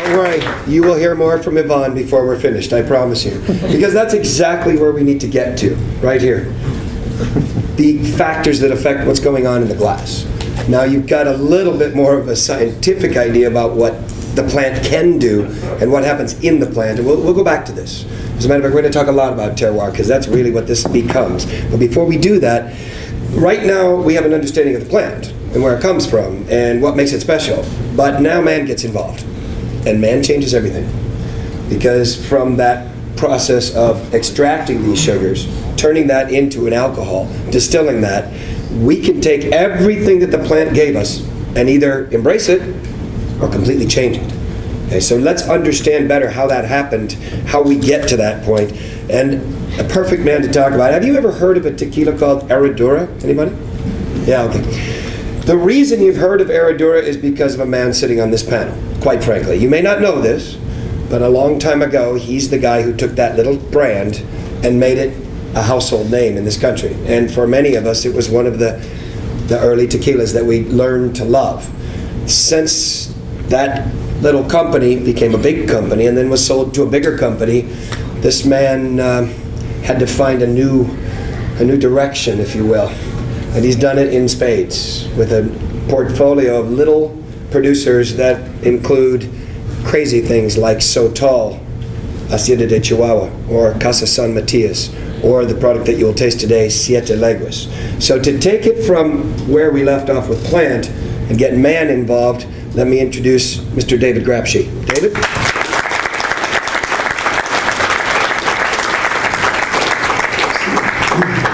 Don't worry, you will hear more from Yvonne before we're finished, I promise you. Because that's exactly where we need to get to, right here. The factors that affect what's going on in the glass. Now you've got a little bit more of a scientific idea about what the plant can do and what happens in the plant, and we'll go back to this. As a matter of fact, we're going to talk a lot about terroir, because that's really what this becomes. But before we do that, right now we have an understanding of the plant and where it comes from and what makes it special. But now man gets involved, and man changes everything. Because from that process of extracting these sugars, turning that into an alcohol, distilling that, we can take everything that the plant gave us and either embrace it or completely change it. Okay, so let's understand better how that happened, how we get to that point, and a perfect man to talk about. Have you ever heard of a tequila called Herradura? Anybody? Yeah, okay. The reason you've heard of Herradura is because of a man sitting on this panel, quite frankly. You may not know this, but a long time ago, he's the guy who took that little brand and made it a household name in this country. And for many of us, it was one of the early tequilas that we learned to love. Since that little company became a big company and then was sold to a bigger company, this man had to find a new direction, if you will. And he's done it in spades with a portfolio of little producers that include crazy things like Sotal, Hacienda de Chihuahua, or Casa San Matias, or the product that you will taste today, Siete Leguas. So to take it from where we left off with plant and get man involved, let me introduce Mr. David Grapshi. David?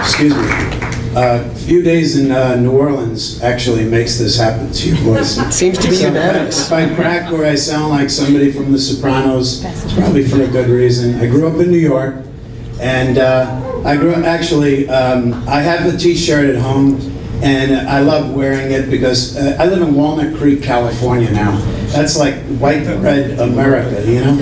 Excuse me. A few days in New Orleans actually makes this happen to your voice. It seems to be unanimous. If I crack or I sound like somebody from The Sopranos, it's probably for a good reason. I grew up in New York, and I grew up, actually, I have a t-shirt at home, and I love wearing it because I live in Walnut Creek, California now. That's like white bread America, you know?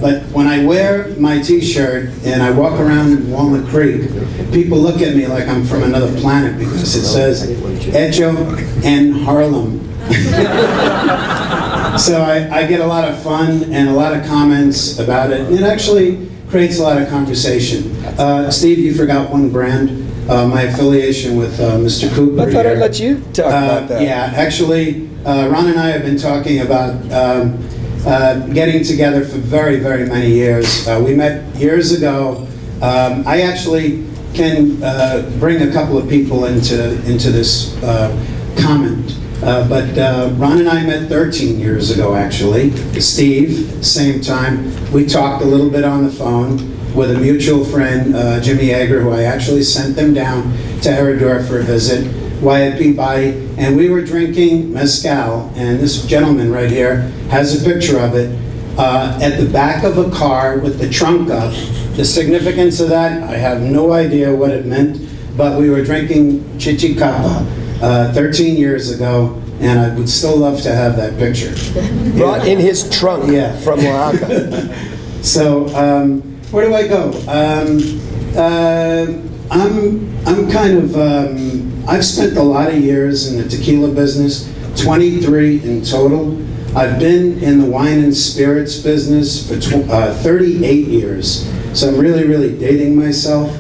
But when I wear my t-shirt and I walk around in Walnut Creek, people look at me like I'm from another planet because it says, Hecho en Harlem. So I get a lot of fun and a lot of comments about it, and it actually creates a lot of conversation. Steve, you forgot one brand. My affiliation with Mr. Cooper. I thought I'd let you talk about that. Yeah, actually, Ron and I have been talking about getting together for very, very many years. We met years ago. I actually can bring a couple of people into this comment. But Ron and I met 13 years ago, actually. Steve, same time. We talked a little bit on the phone with a mutual friend, Jimmy Yeager, who I actually sent them down to Herradura for a visit, Wyatt Peabody, and we were drinking mezcal, and this gentleman right here has a picture of it at the back of a car with the trunk up. The significance of that, I have no idea what it meant, but we were drinking Chichicapa 13 years ago, and I would still love to have that picture. Brought in his trunk from Oaxaca. So, where do I go? I'm kind of, I've spent a lot of years in the tequila business, 23 in total. I've been in the wine and spirits business for 38 years. So I'm really, really dating myself.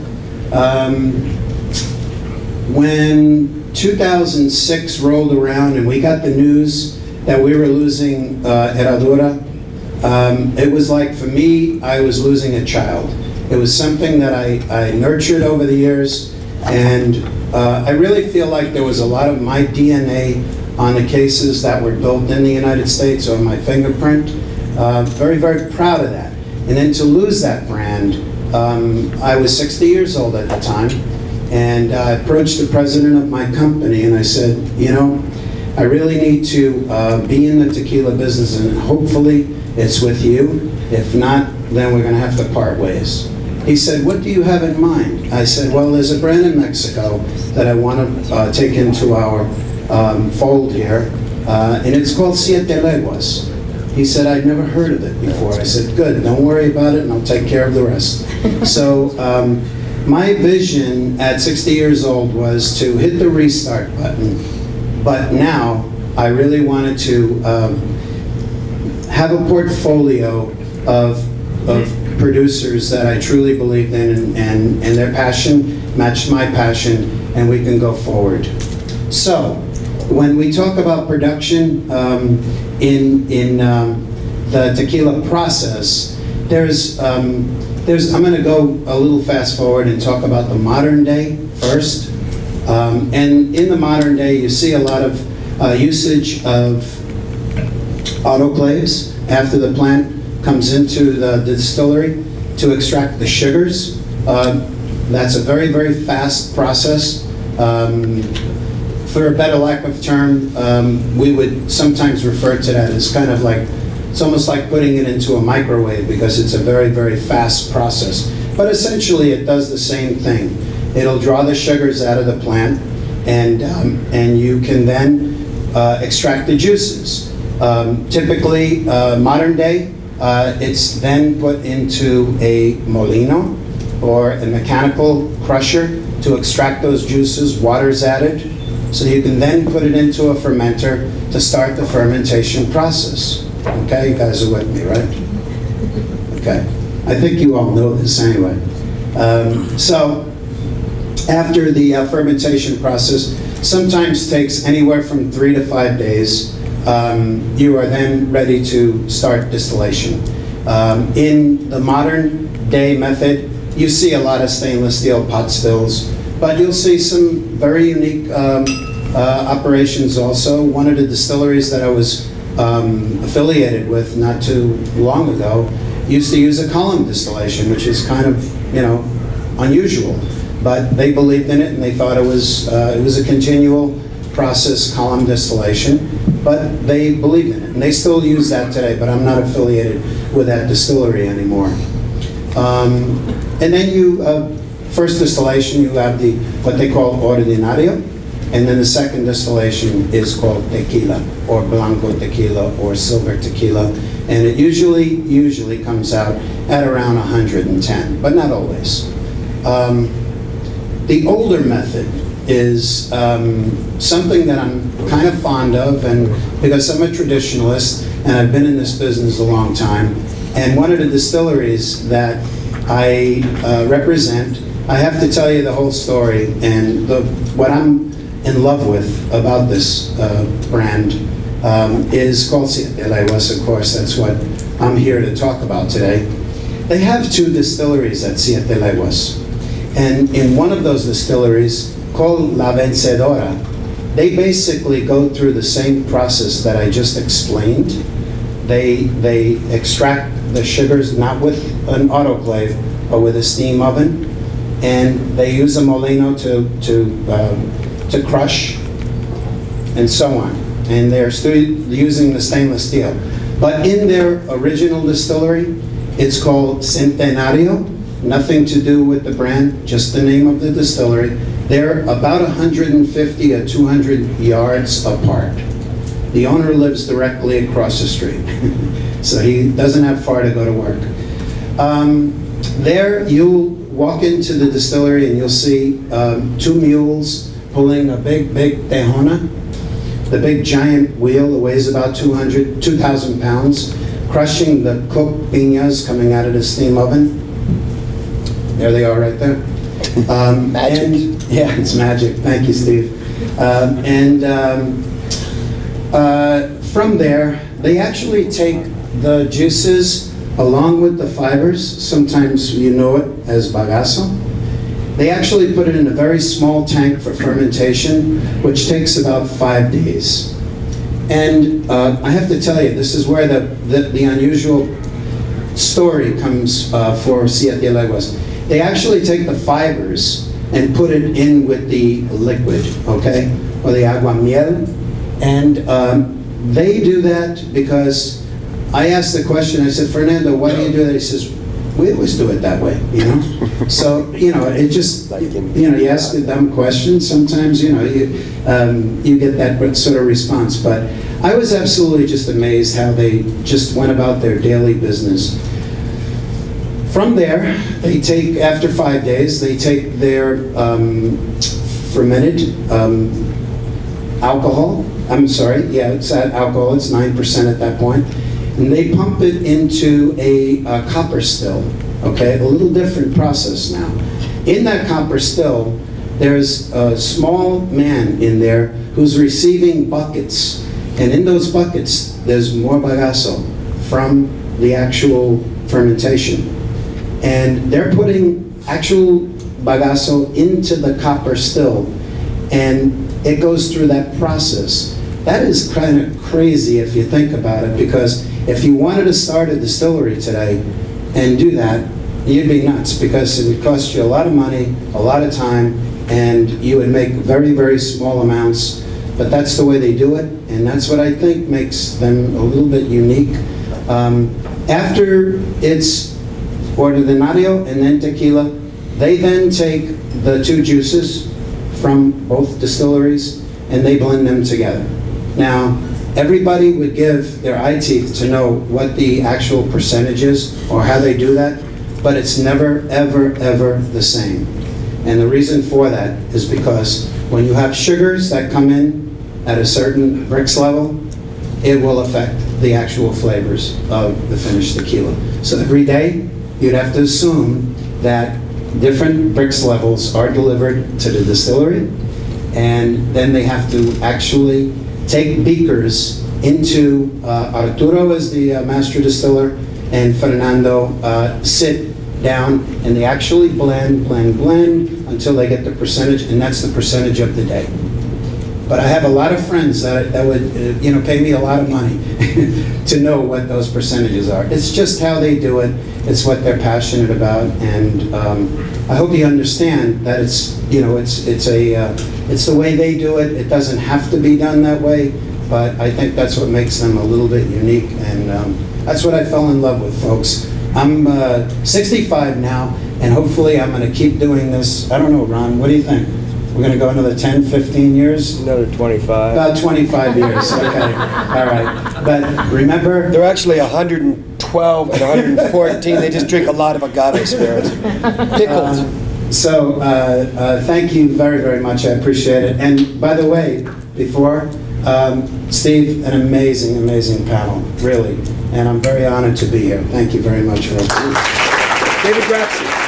When 2006 rolled around and we got the news that we were losing Herradura, it was like, for me, I was losing a child. It was something that I nurtured over the years, and I really feel like there was a lot of my DNA on the cases that were built in the United States, or my fingerprint. Very, very proud of that. And then to lose that brand, I was 60 years old at the time, and I approached the president of my company and I said, you know, I really need to be in the tequila business, and hopefully it's with you. If not, then we're going to have to part ways. He said, what do you have in mind? I said, well, there's a brand in Mexico that I want to take into our fold here, and it's called Siete Leguas. He said, I'd never heard of it before. I said, good, don't worry about it, and I'll take care of the rest. So my vision at 60 years old was to hit the restart button, but now I really wanted to have a portfolio of producers that I truly believed in, and their passion matched my passion, and we can go forward. So, when we talk about production in the tequila process, I'm going to go a little fast forward and talk about the modern day first. And in the modern day, you see a lot of usage of autoclaves after the plant comes into the distillery to extract the sugars. That's a very, very fast process. For a better lack of term, we would sometimes refer to that as kind of like, it's almost like putting it into a microwave, because it's a very, very fast process. But essentially it does the same thing. It'll draw the sugars out of the plant, and you can then extract the juices. Typically, modern day, it's then put into a molino or a mechanical crusher to extract those juices. Water's added, so you can then put it into a fermenter to start the fermentation process. Okay, you guys are with me, right? Okay, I think you all know this anyway. So after the fermentation process, sometimes takes anywhere from 3 to 5 days, you are then ready to start distillation. In the modern day method, you see a lot of stainless steel pot stills, but you'll see some very unique operations also. One of the distilleries that I was affiliated with not too long ago used to use a column distillation, which is kind of, unusual. But they believed in it, and they thought it was a continual process, column distillation. But they believed in it, and they still use that today. But I'm not affiliated with that distillery anymore. And then first distillation, you have what they call ordinario, and then the second distillation is called tequila, or blanco tequila, or silver tequila, and it usually comes out at around 110, but not always. The older method is something that I'm kind of fond of, and because I'm a traditionalist and I've been in this business a long time, and one of the distilleries that I represent, I have to tell you the whole story, and what I'm in love with about this brand is called Siete Leguas. Of course, that's what I'm here to talk about today. They have 2 distilleries at Siete Leguas, and in one of those distilleries, called La Vencedora, they basically go through the same process that I just explained. They extract the sugars not with an autoclave, but with a steam oven, and they use a molino to crush, and so on. And they're still using the stainless steel. But in their original distillery, it's called Centenario, nothing to do with the brand, just the name of the distillery. They're about 150 or 200 yards apart. The owner lives directly across the street, so he doesn't have far to go to work. There, you'll walk into the distillery and you'll see 2 mules pulling a big tejona, the big giant wheel that weighs about 2,000 pounds, crushing the cooked piñas coming out of the steam oven. There they are right there. Magic. And, yeah, it's magic. Thank you, Steve. From there, they actually take the juices along with the fibers. Sometimes you know it as bagazo. They actually put it in a very small tank for fermentation, which takes about 5 days. And I have to tell you, this is where the unusual story comes for Siete Leguas. They actually take the fibers and put it in with the liquid, okay, or the aguamiel. And they do that because I asked the question, I said, Fernando, why do you do that? He says, we always do it that way, So, it just, you ask a dumb question, sometimes, you get that sort of response. But I was absolutely just amazed how they just went about their daily business. From there, they take, after 5 days, they take their fermented alcohol. I'm sorry, yeah, it's alcohol, it's 9% at that point. and they pump it into a copper still, okay? A little different process now. In that copper still, there's a small man in there who's receiving buckets, and in those buckets, there's more bagasso from the actual fermentation. And they're putting actual bagasso into the copper still, and it goes through that process. That is kind of crazy if you think about it, because if you wanted to start a distillery today and do that, you'd be nuts, because it would cost you a lot of money, a lot of time, and you would make very, very small amounts. But that's the way they do it, and that's what I think makes them a little bit unique. After it's ordinario and then tequila, they then take the two juices from both distilleries and they blend them together. Now, everybody would give their eye teeth to know what the actual percentage is or how they do that, but it's never, ever, ever the same. And the reason for that is because when you have sugars that come in at a certain Brix level, it will affect the actual flavors of the finished tequila. So every day, you'd have to assume that different Brix levels are delivered to the distillery, and then they have to actually take beakers into, Arturo is the master distiller, and Fernando sit down, and they actually blend until they get the percentage, and that's the percentage of the day. But I have a lot of friends that would pay me a lot of money to know what those percentages are. It's just how they do it. It's what they're passionate about, and I hope you understand that it's the way they do it. It doesn't have to be done that way, but I think that's what makes them a little bit unique, and that's what I fell in love with, folks. I'm 65 now, and hopefully I'm going to keep doing this. I don't know, Ron, what do you think? We're going to go another 10, 15 years? Another 25. About 25 years, okay. All right. But remember... They're actually 112 and 114. They just drink a lot of agave spirits. Pickled. Thank you very, very much. I appreciate it. And by the way, before, Steve, an amazing, amazing panel, really. And I'm very honored to be here. Thank you very much for it. David Grapshi.